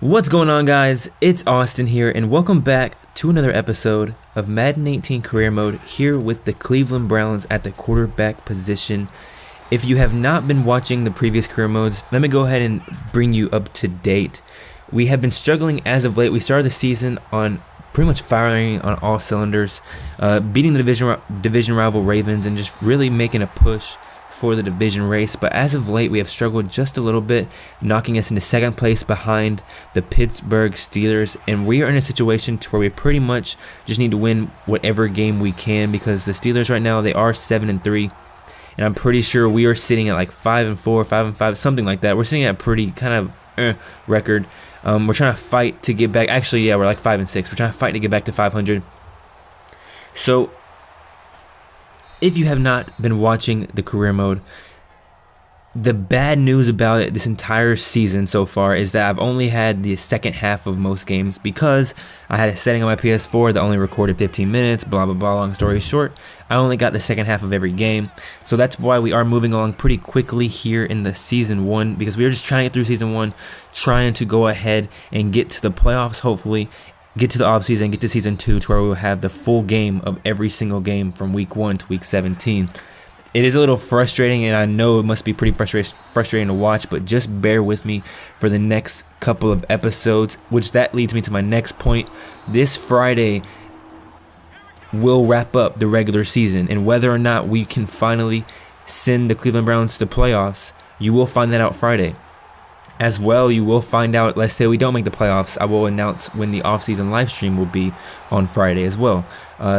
What's going on, guys? It's Austin here, and welcome back to another episode of Madden 18 Career Mode here with the Cleveland Browns at the quarterback position. If you have not been watching the previous career modes, let me go ahead and bring you up to date. We have been struggling as of late. We started the season on pretty much firing on all cylinders, beating the division rival Ravens and just really making a push for the division race, but as of late we have struggled just a little bit, knocking us into second place behind the Pittsburgh Steelers, and we are in a situation to where we pretty much just need to win whatever game we can, because the Steelers right now, they are 7-3, and I'm pretty sure we are sitting at like 5-4, 5-5, something like that. We're sitting at a pretty kind of record. We're trying to fight to get back. Actually, yeah, we're like 5-6. We're trying to fight to get back to 500. So if you have not been watching the career mode, the bad news about it this entire season so far is that I've only had the second half of most games because I had a setting on my PS4 that only recorded 15 minutes, blah, blah, blah. Long story short, I only got the second half of every game. So that's why we are moving along pretty quickly here in the Season 1, because we are just trying to get through Season 1, trying to go ahead and get to the playoffs, hopefully, get to the offseason, get to Season 2 to where we will have the full game of every single game from Week 1 to Week 17. It is a little frustrating, and I know it must be pretty frustrating to watch, but just bear with me for the next couple of episodes, which that leads me to my next point. This Friday will wrap up the regular season, and whether or not we can finally send the Cleveland Browns to playoffs, you will find that out Friday. As well, you will find out, let's say we don't make the playoffs, I will announce when the offseason live stream will be on Friday as well.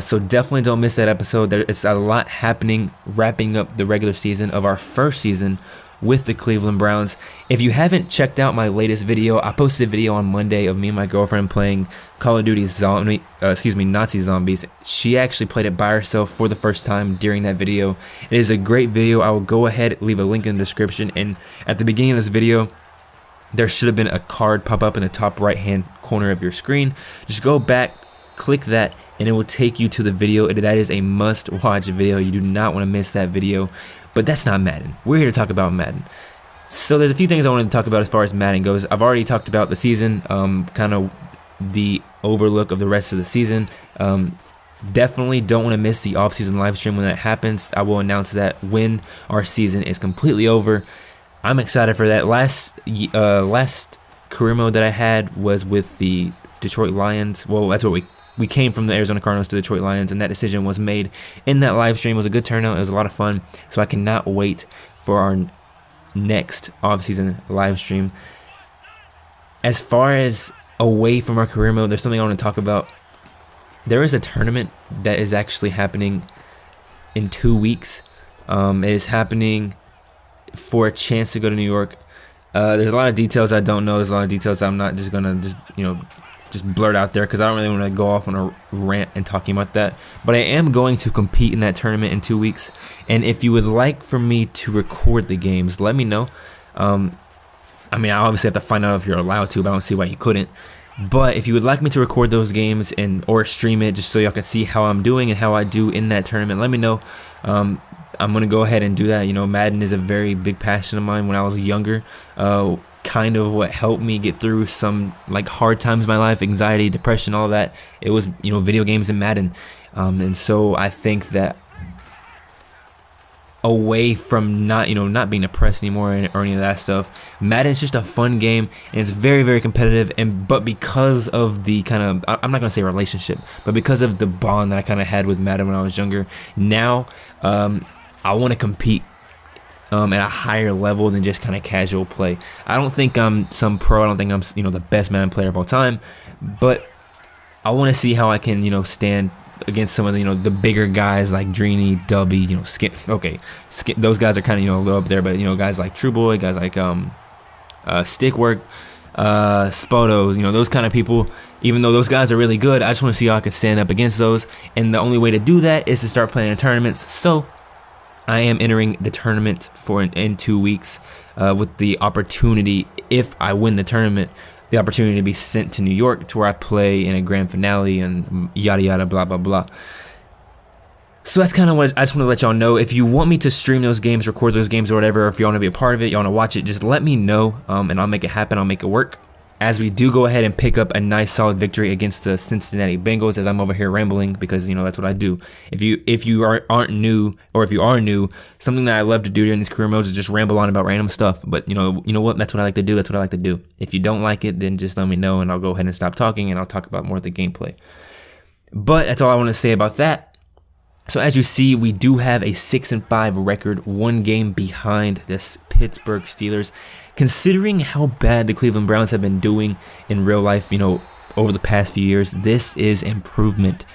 So definitely don't miss that episode. It's a lot happening, wrapping up the regular season of our first season with the Cleveland Browns. If you haven't checked out my latest video, I posted a video on Monday of me and my girlfriend playing Call of Duty Nazi Zombies. She actually played it by herself for the first time during that video. It is a great video. I will go ahead, leave a link in the description, and at the beginning of this video, there should have been a card pop up in the top right hand corner of your screen. Just go back, click that, and it will take you to the video. That is a must watch video. You do not want to miss that video. But that's not Madden. We're here to talk about Madden. So there's a few things I wanted to talk about as far as Madden goes. I've already talked about the season, kind of the overlook of the rest of the season. Definitely don't want to miss the offseason live stream when that happens. I will announce that when our season is completely over. I'm excited for that. Last career mode that I had was with the Detroit Lions. Well, that's what we came from, the Arizona Cardinals to Detroit Lions, and that decision was made in that live stream. It was a good turnout. It was a lot of fun. So I cannot wait for our next offseason live stream. As far as away from our career mode, there's something I want to talk about. There is a tournament that is actually happening in 2 weeks. It is happening for a chance to go to New York. There's a lot of details I don't know. There's a lot of details I'm not just gonna just blurt out there, because I don't really want to go off on a rant and talking about that. But I am going to compete in that tournament in 2 weeks, and if you would like for me to record the games, let me know. I mean, I obviously have to find out if you're allowed to, but I don't see why you couldn't. But if you would like me to record those games or stream it, just so y'all can see how I'm doing and how I do in that tournament, let me know. I'm going to go ahead and do that. You know, Madden is a very big passion of mine when I was younger. Kind of what helped me get through some like hard times in my life, anxiety, depression, all that. It was, video games and Madden. And so I think that away from not being depressed anymore or any of that stuff, Madden's just a fun game, and it's very, very competitive. But because of the kind of, I'm not going to say relationship, but because of the bond that I kind of had with Madden when I was younger, now I want to compete at a higher level than just kind of casual play. I don't think I'm some pro. I don't think I'm the best Madden player of all time, but I want to see how I can stand against some of the the bigger guys like Dreeny, Dubby, Skip. Okay, Skip. Those guys are kind of a little up there, but guys like True Boy, guys like Stickwork, Spoto, those kind of people. Even though those guys are really good, I just want to see how I can stand up against those. And the only way to do that is to start playing in tournaments. So I am entering the tournament in 2 weeks with the opportunity, if I win the tournament, the opportunity to be sent to New York to where I play in a grand finale and yada yada blah blah blah. So that's kind of what I just want to let y'all know. If you want me to stream those games, record those games or whatever, or if you want to be a part of it, you want to watch it, just let me know, and I'll make it happen. I'll make it work. as we do go ahead and pick up a nice solid victory against the Cincinnati Bengals, as I'm over here rambling because that's what I do. If you aren't new, or if you are new, something that I love to do during these career modes is just ramble on about random stuff. But you know what? That's what I like to do. That's what I like to do. If you don't like it, then just let me know and I'll go ahead and stop talking and I'll talk about more of the gameplay. But that's all I want to say about that. So as you see, we do have a 6-5 record, 1 game behind the Pittsburgh Steelers. Considering how bad the Cleveland Browns have been doing in real life, over the past few years, this is improvement.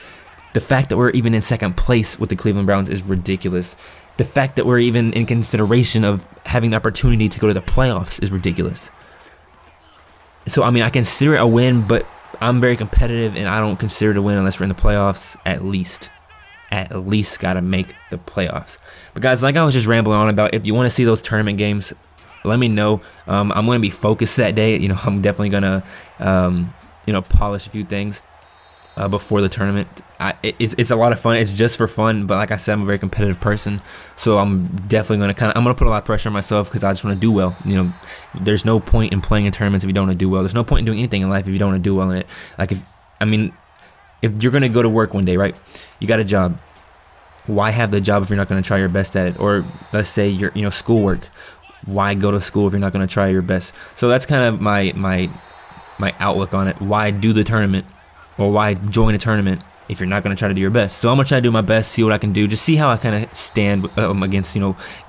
The fact that we're even in second place with the Cleveland Browns is ridiculous. The fact that we're even in consideration of having the opportunity to go to the playoffs is ridiculous. So, I consider it a win, but I'm very competitive, and I don't consider it a win unless we're in the playoffs at least. At least got to make the playoffs. But guys, like I was just rambling on about, if you want to see those tournament games, let me know. I'm going to be focused that day. I'm definitely going to, polish a few things before the tournament. It's a lot of fun. It's just for fun. But like I said, I'm a very competitive person. So I'm definitely going to I'm going to put a lot of pressure on myself because I just want to do well. There's no point in playing in tournaments if you don't want to do well. There's no point in doing anything in life if you don't want to do well in it. Like if you're going to go to work one day, right? You got a job. Why have the job if you're not going to try your best at it? Or let's say your schoolwork. Why go to school if you're not going to try your best? So that's kind of my outlook on it. Why do the tournament? Or why join a tournament if you're not going to try to do your best? So I'm going to try to do my best, see what I can do, just see how I kind of stand against,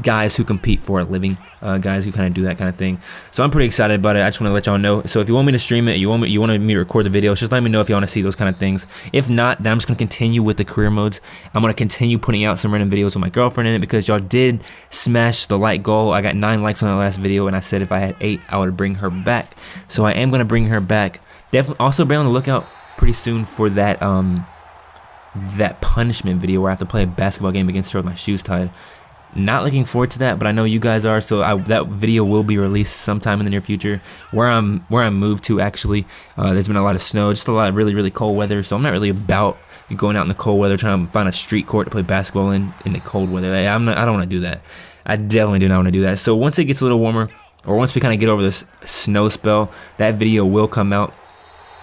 guys who compete for a living, guys who kind of do that kind of thing. So I'm pretty excited about it. I just want to let y'all know. So if you want me to stream it, you want me to record the videos, just let me know if you want to see those kind of things. If not, then I'm just going to continue with the career modes. I'm going to continue putting out some random videos with my girlfriend in it because y'all did smash the like goal. I got 9 likes on that last video, and I said if I had 8, I would bring her back. So I am going to bring her back. Definitely also be on the lookout pretty soon for that punishment video where I have to play a basketball game against her with my shoes tied. Not looking forward to that, but I know you guys are, so that video will be released sometime in the near future. Where I'm moved to, actually, there's been a lot of snow, just a lot of really cold weather, so I'm not really about going out in the cold weather trying to find a street court to play basketball in the cold weather. I don't want to do that. I definitely do not want to do that. So once it gets a little warmer, or once we kind of get over this snow spell, that video will come out.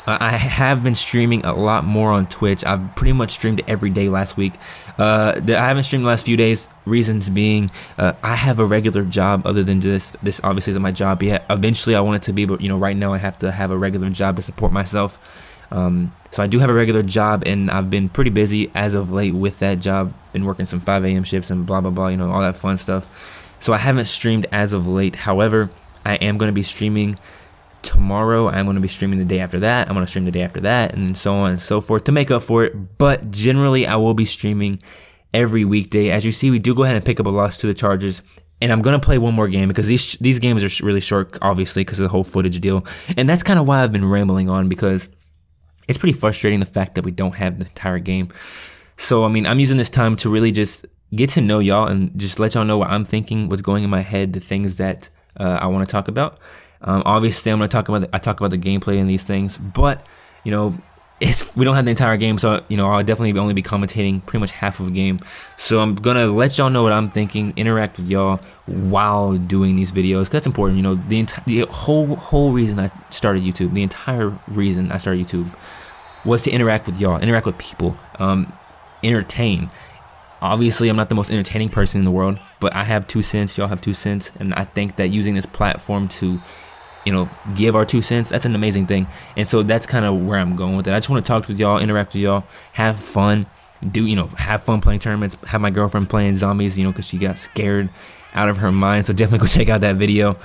I have been streaming a lot more on Twitch. I've pretty much streamed every day last week. I haven't streamed the last few days, reasons being I have a regular job other than just this obviously isn't my job yet. Eventually I want it to be, but right now I have to have a regular job to support myself. So I do have a regular job, and I've been pretty busy as of late with that job. Been working some 5 a.m. shifts and blah blah blah, all that fun stuff. So I haven't streamed as of late. However, I am going to be streaming tomorrow. I'm going to be streaming the day after that. I'm going to stream the day after that, and so on and so forth to make up for it. But generally, I will be streaming every weekday. As you see, we do go ahead and pick up a loss to the Chargers, and I'm going to play one more game because these games are really short, obviously, because of the whole footage deal. And that's kind of why I've been rambling on, because it's pretty frustrating the fact that we don't have the entire game. So, I'm using this time to really just get to know y'all and just let y'all know what I'm thinking, what's going in my head, the things that I want to talk about. Obviously, I'm going to talk about the gameplay and these things, but we don't have the entire game, so I'll definitely only be commentating pretty much half of a game. So I'm gonna let y'all know what I'm thinking, interact with y'all while doing these videos, 'cause that's important. The whole reason I started YouTube, the entire reason I started YouTube, was to interact with y'all, interact with people, entertain. Obviously, I'm not the most entertaining person in the world, but I have 2 cents, y'all have 2 cents, and I think that using this platform to give our 2 cents, that's an amazing thing. And so that's kind of where I'm going with it. I just want to talk with y'all, interact with y'all, have fun, have fun playing tournaments, have my girlfriend playing zombies, because she got scared out of her mind. So definitely go check out that video.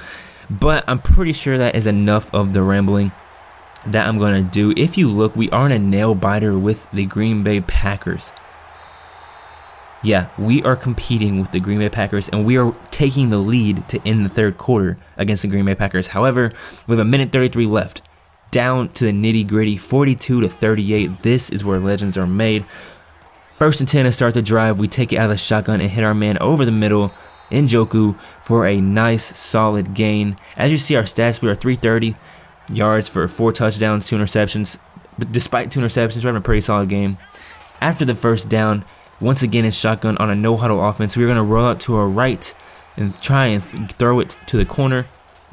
But I'm pretty sure that is enough of the rambling that I'm going to do. If you look, we are in a nail biter with the Green Bay Packers. Yeah, we are competing with the Green Bay Packers, and we are taking the lead to end the third quarter against the Green Bay Packers. However, with 1:33 left, down to the nitty-gritty, 42-38. This is where legends are made. 1st and 10 to start the drive. We take it out of the shotgun and hit our man over the middle, Njoku, for a nice, solid gain. As you see our stats, we are 330 yards for 4 touchdowns, 2 interceptions. But despite 2 interceptions, we're having a pretty solid game. After the first down, once again in shotgun on a no-huddle offense, we're going to roll out to our right and try and throw it to the corner.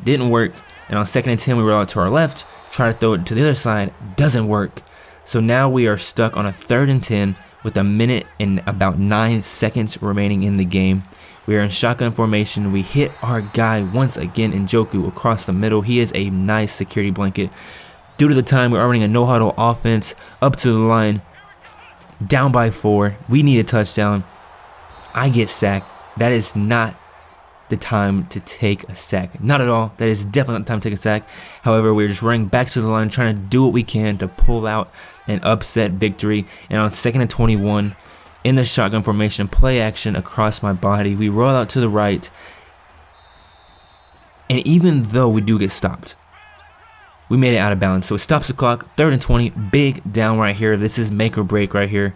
Didn't work. And on 2nd and 10, we roll out to our left, try to throw it to the other side, doesn't work. So now we are stuck on a 3rd and 10 with a minute and about 9 seconds remaining in the game. We are in shotgun formation. We hit our guy once again, Njoku, across the middle. He is a nice security blanket. Due to the time, we are running a no-huddle offense up to the line, down by 4. We need a touchdown. I get sacked. That is not the time to take a sack. Not at all. That is definitely not the time to take a sack. However, we're just running back to the line, trying to do what we can to pull out an upset victory. And on 2nd and 21, in the shotgun formation, play action across my body, we roll out to the right. And even though we do get stopped, we made it out of bounds. So it stops the clock. 3rd and 20, big down right here. This is make or break right here.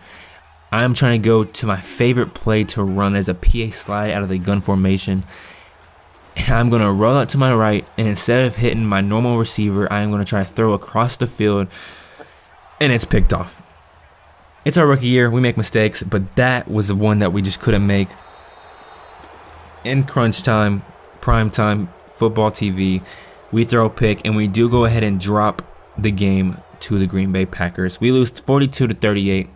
I'm trying to go to my favorite play to run. There's a PA slide out of the gun formation. And I'm going to roll out to my right, and instead of hitting my normal receiver, I'm going to try to throw across the field, and it's picked off. It's our rookie year. We make mistakes, but that was the one that we just couldn't make. In crunch time, prime time, football TV, we throw a pick, and we do go ahead and drop the game to the Green Bay Packers. We lose 42-38.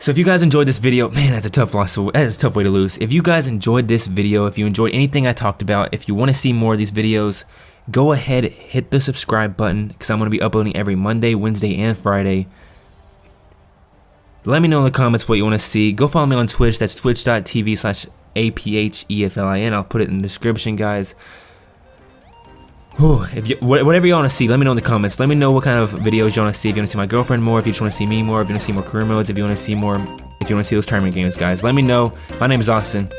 So if you guys enjoyed this video, man, that's a tough loss. That is a tough way to lose. If you guys enjoyed this video, if you enjoyed anything I talked about, if you want to see more of these videos, go ahead, hit the subscribe button, because I'm going to be uploading every Monday, Wednesday, and Friday. Let me know in the comments what you want to see. Go follow me on Twitch. That's twitch.tv/APHEFLIN. I'll put it in the description, guys. Whatever you want to see, let me know in the comments. Let me know what kind of videos you want to see. If you want to see my girlfriend more, if you just want to see me more, if you want to see more career modes, if you want to see more, if you want to see those tournament games, guys, let me know. My name is Austin.